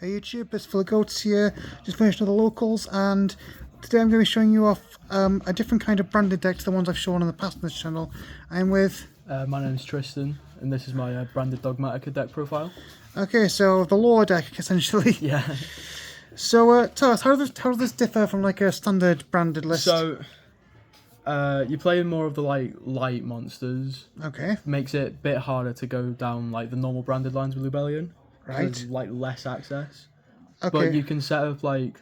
Hey YouTube, it's Phil Goats here, just finished with the locals, and today I'm going to be showing you off a different kind of branded deck to the ones I've shown in the past on this channel. I'm with... My name's Tristan, and this is my branded Dogmatika deck profile. Okay, so the lore deck, essentially. Yeah. So tell us, how does this differ from like a standard branded list? So, you play more of the light monsters. Okay. Makes it a bit harder to go down like the normal branded lines with Lubellion. Right. There's like less access. Okay. But you can set up like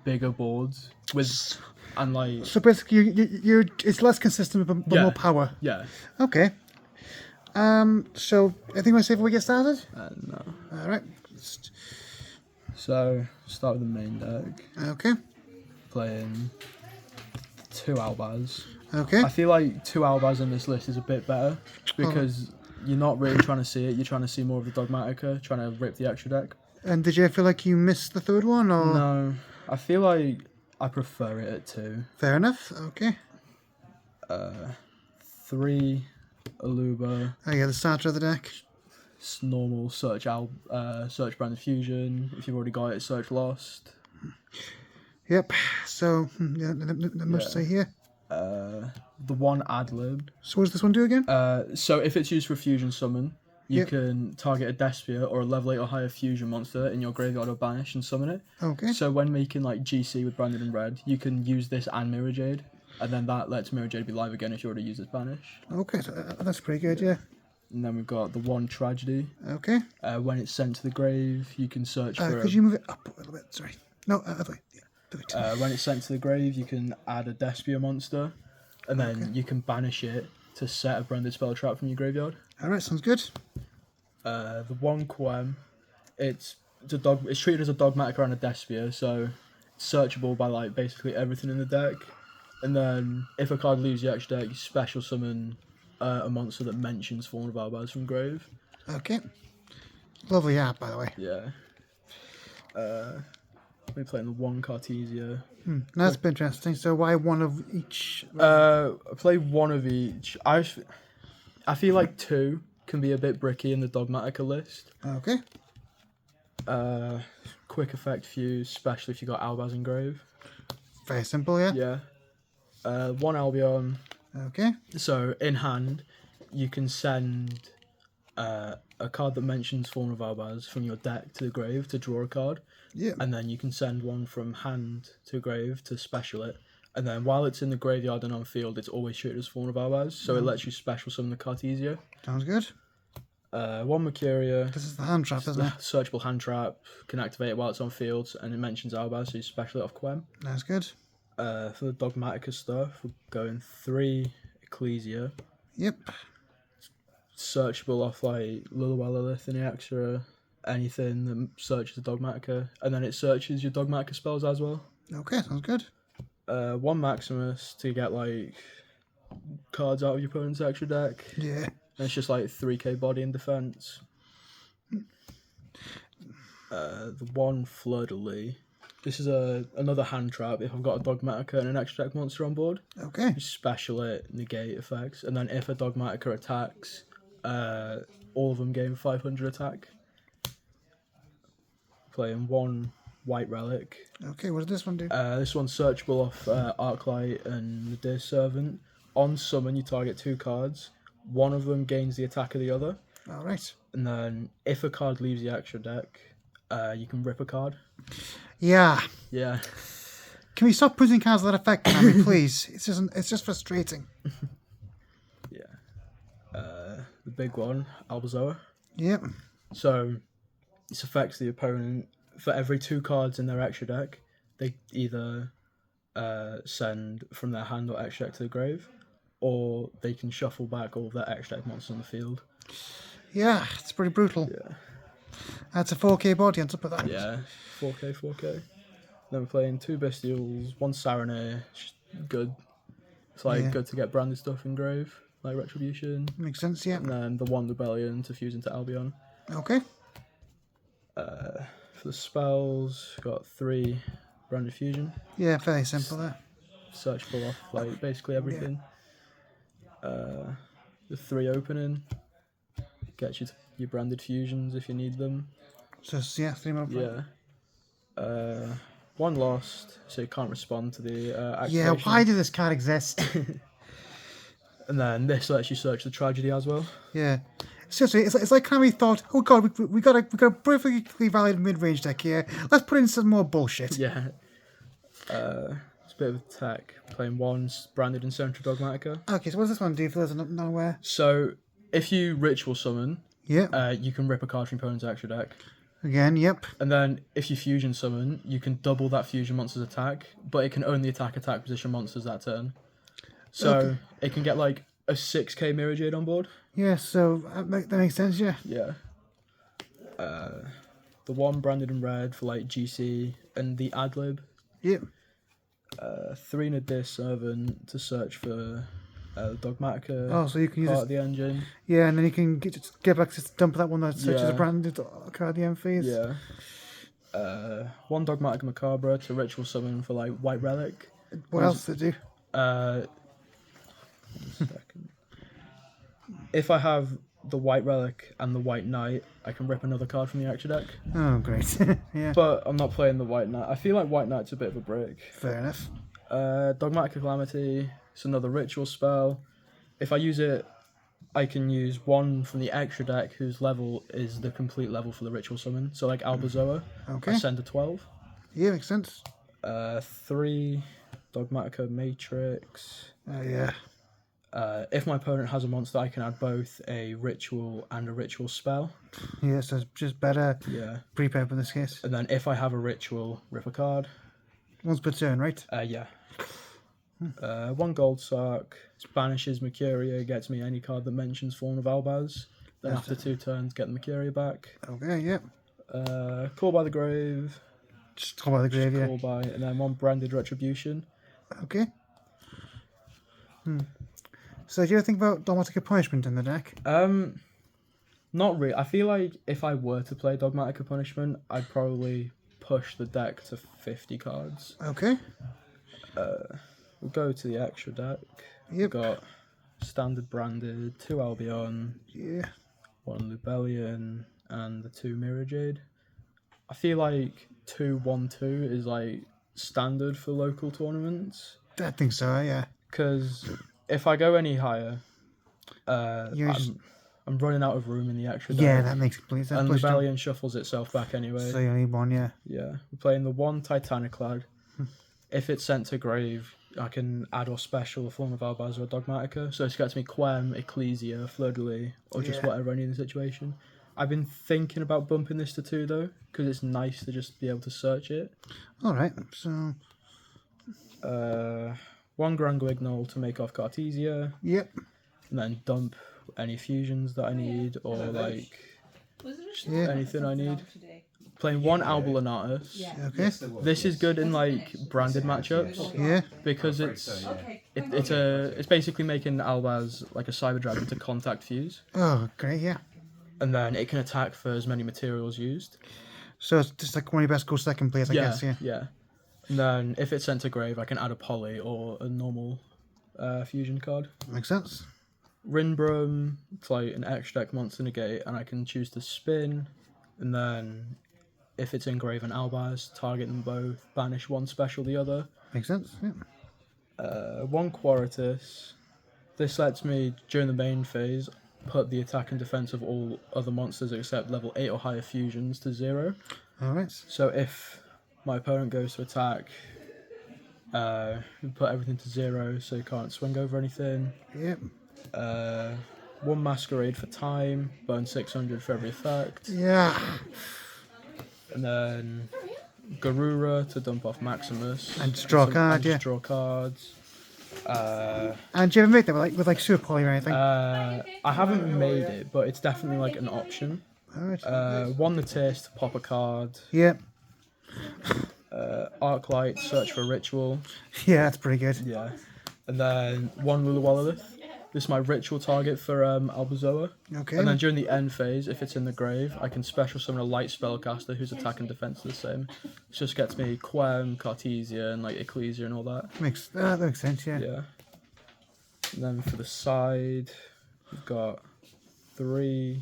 bigger boards with and like. So basically, it's less consistent but more power. Yeah. Okay. So I think we'll see if we get started. No. All right. So start with the main deck. Okay. Playing 2 Albaz. Okay. I feel like 2 Albaz in this list is a bit better because you're not really trying to see it. You're trying to see more of the Dogmatika, trying to rip the extra deck. And did you feel like you missed the third one, or no? I feel like I prefer it at 2. Fair enough. Okay. 3 Aluba. Oh yeah, the starter of the deck. Normal search search branded fusion. If you've already got it, search lost. Yep. So yeah, not much to say here. The 1 ad lib. So what does this one do again? So if it's used for fusion summon, you can target a Despia or a level 8 or higher fusion monster in your graveyard or banish and summon it. Okay. So when making like GC with branded in red, you can use this and Mirror Jade, and then that lets Mirror Jade be live again if you already use its banish. Okay, so that's pretty good, yeah. And then we've got the 1 Tragedy. Okay. When it's sent to the grave, you can search for. Could you move it up a little bit? Sorry. No, other way. Yeah, do it. When it's sent to the grave, you can add a Despia monster, and then you can banish it to set a branded spell trap from your graveyard. Alright, sounds good. The 1 Quem, it's treated as a Dogmatika and a Despia, so it's searchable by like basically everything in the deck. And then if a card leaves the extra deck, you special summon a monster that mentions Fallen of Albaz from grave. Okay. Lovely app, by the way. Yeah. We're playing the 1 Cartesia. That's been interesting. So why one of each? I play 1 of each. I feel like 2 can be a bit bricky in the Dogmatika list. Okay. Quick effect fuse, especially if you got Albaz in grave. Very simple, yeah. Yeah. 1 Albion. Okay. So in hand, you can send a card that mentions Fallen of Albaz from your deck to the grave to draw a card. Yeah. And then you can send one from hand to grave to special it. And then while it's in the graveyard and on field, it's always treated as Fallen of Albaz. So it lets you special summon the Cartesia. Sounds good. 1 Mercuria. This is the hand trap, isn't it? Searchable hand trap. Can activate it while it's on field, and it mentions Albaz, so you special it off Quem. That's good. For the Dogmatika stuff, we're going 3 Ecclesia. Yep. Searchable off like Lilwell Lilith and the extra, anything that searches the Dogmatika, and then it searches your Dogmatika spells as well. Okay, sounds good. 1 Maximus to get like cards out of your opponent's extra deck. Yeah. And it's just like 3k body and defense. The 1 Fleur-de-Lis. This is another hand trap if I've got a Dogmatika and an extra deck monster on board. Okay. You special it, negate effects, and then if a Dogmatika attacks, all of them gain 500 attack. Playing 1 White Relic. Okay, what does this one do? This one's searchable off Arclight and the Dear Servant. On summon, you target 2 cards. One of them gains the attack of the other. Alright. And then if a card leaves the extra deck, you can rip a card. Yeah. Yeah. Can we stop putting cards that affect me, please? It's just frustrating. Yeah. The big one, Albazoa. Yep. So this affects the opponent. For every 2 cards in their extra deck, they either send from their hand or extra deck to the grave, or they can shuffle back all of their extra deck monsters on the field. Yeah, it's pretty brutal. Yeah. That's a 4k body on top of that. Yeah, 4k. Then we're playing 2 Bestials, 1 Saranir, good. It's like good to get branded stuff in grave, like Retribution. Makes sense, yeah. And then the 1 Rebellion to fuse into Albion. Okay. For the spells, got 3 branded fusion. Yeah, very simple there. Searchable off like basically everything. The 3 opening gets you your branded fusions if you need them. So yeah, 3 more. Yeah. One lost, so you can't respond to the Yeah, activation. why did this card exist? And then this lets you search the tragedy as well. Yeah. Seriously, it's like kind of thought, oh god, we got a perfectly valid mid-range deck here. Let's put in some more bullshit. Yeah. It's a bit of attack. Playing ones, branded and central Dogmatica. Okay, so what does this one do for those not aware? So, if you ritual summon, Yeah. you can rip a card from your opponent's extra deck. Again, yep. And then, if you fusion summon, you can double that fusion monster's attack, but it can only attack position monsters that turn. So, Okay. it can get like a 6k Mirror Jade on board. Yeah, so that makes sense, yeah. Yeah. The one branded in red for like GC and the Adlib. Yep. 3 in a disc servant to search for Dogmatica. Oh, so you can use part this, of the engine. yeah, and then you can get back to dump that one that searches Yeah. a branded card at the end phase. Yeah. One Dogmatica Macabre to ritual summon for like White Relic. What else to do? 1 second. If I have the White Relic and the White Knight, I can rip another card from the extra deck. Oh, great. Yeah, But I'm not playing the White Knight. I feel like White Knight's a bit of a break. fair enough. Dogmatica Calamity. It's another ritual spell. If I use it, I can use one from the extra deck whose level is the complete level for the ritual summon. So like Albazoa, Okay. I send a 12. Yeah, makes sense. 3 Dogmatica Matrix. Yeah. If my opponent has a monster, I can add both a ritual and a ritual spell. Yeah, so it's just better Yeah. prepare in this case. And then if I have a ritual, rip a card. Once per turn, right? Yeah. 1 gold sock. Banishes Mercuria, gets me any card that mentions Form of Albaz. Then That's after 2 turns, get the Mercuria back. Okay, yeah. Call by the Grave. Just call by the grave, yeah. Call by, and then 1 branded Retribution. Okay. So do you ever think about Dogmatica Punishment in the deck? Not really. I feel like if I were to play Dogmatica Punishment, I'd probably push the deck to 50 cards. Okay. We'll go to the extra deck. We've Yep. got standard branded, 2 Albion, Yeah. 1 Lubellion, and the 2 Mirror Jade. I feel like 2-1-2 is like standard for local tournaments. I think so, yeah. Because if I go any higher, You're just- I'm running out of room in the extra deck. Yeah, that makes complete sense. And Push down. Rebellion shuffles itself back anyway. So you need one, yeah. Yeah, we're playing the 1 Titaniclad. If it's sent to grave, I can add or special a Form of Albaz or Dogmatica. So it gets me Quem, Ecclesia, Fleur-de-Lis, or just Yeah. whatever I need in the situation. I've been thinking about bumping this to 2 though, because it's nice to just be able to search it. Alright, so... 1 Grand Guignol to make off Cartesia, Yep. and then dump any fusions that I need, or like Yeah. anything I need. Playing 1 Albulanatus. Okay. This is good in like branded matchups Yeah. because it's basically making Albaz like a Cyber Dragon to contact fuse, Oh, great, yeah. and then it can attack for as many materials used. So it's just like one of your best go second players, I guess, yeah. yeah. And then if it's sent to grave, I can add a Poly or a normal fusion card. Makes sense. Rinbrum, it's like an extra deck monster negate, and I can choose to spin, and then if it's engrave and Albaz, target them both, banish one, special the other. Makes sense, yeah. 1 Quaritus. This lets me, during the main phase, put the attack and defense of all other monsters except level 8 or higher fusions to 0. Alright. So if my opponent goes to attack, we put everything to 0 so you can't swing over anything. Yep. 1 Masquerade for time, burn 600 for every effect. Yeah. And then Garura to dump off Maximus. And just draw a card, and just yeah. draw cards. And do you ever make that with like Super Poly or anything? I haven't made it, but it's definitely like an option. Alright. 1 the taste to pop a card. Yep. Arclight, search for ritual. Yeah, that's pretty good. Yeah. And then 1 Luluwalith. This is my ritual target for Albazoa. Okay. And then during the end phase, if it's in the grave, I can special summon a light spellcaster whose attack and defense are the same. It just gets me Quem, Cartesia, and like Ecclesia and all that. That makes sense, yeah. Yeah. And then for the side, we've got 3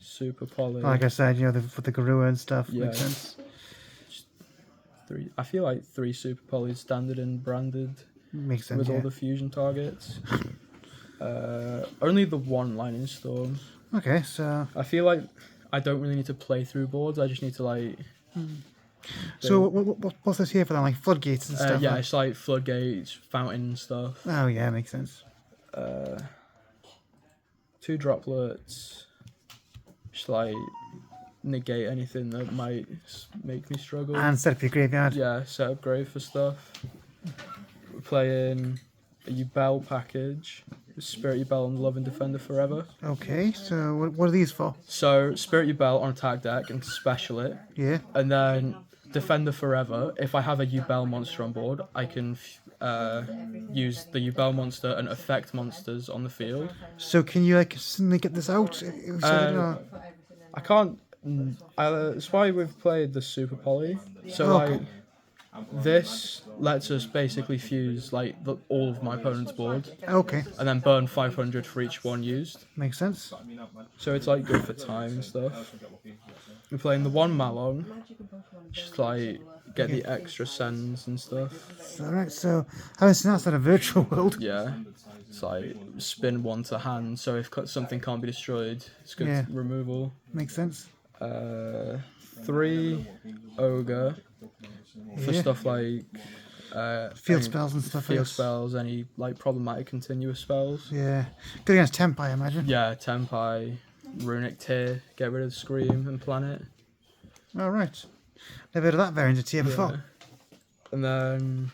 Super Poly. Like I said, you know, for the Garua and stuff. Yeah. Makes sense. I feel like 3 Super Polys standard and branded Makes sense. with Yeah. all the fusion targets. Only the 1 Lightning Storm. Okay, so I feel like I don't really need to play through boards. I just need to like. so what's this here for then? Like floodgates and stuff. Yeah, Like? it's like floodgates, fountain and stuff. Oh yeah, makes sense. 2 droplets. Just like negate anything that might make me struggle. And set up your graveyard. Yeah, set up grave for stuff. We're playing a Yubel package. Spirit Yubel and Love and Defender Forever. Okay, so what are these for? So Spirit Yubel on attack deck and special it. Yeah. And then Defender Forever. If I have a Yubel monster on board, I can use the Yubel monster and affect monsters on the field. So can you like suddenly get this out? I can't. That's why we've played the Super Poly. So Okay. like, this lets us basically fuse like all of my opponent's board, Okay, and then burn 500 for each one used. makes sense. So it's like good for time and stuff. We're playing the 1 Malong, just like get the extra sends and stuff. Alright, so having seen outside a virtual world. Yeah, it's like spin 1 to hand. So if something can't be destroyed, it's good Yeah. removal. Makes sense. 3 Ogre for Yeah. stuff like Field any spells and stuff. I field guess. spells, any like problematic continuous spells. Yeah. Good against Tempai, I imagine. Yeah, Tempai, Runic Tear, get rid of Scream and Planet. Alright. Never heard of that variant of tier before. Yeah. And then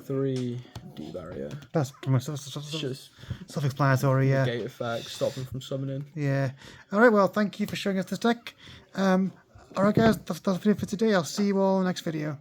3 D Barrier. That's pretty much It's just self-explanatory, yeah. gate effect, stop them from summoning. Yeah. Alright, well, thank you for showing us this deck. Alright guys, that's the video for today. I'll see you all in the next video.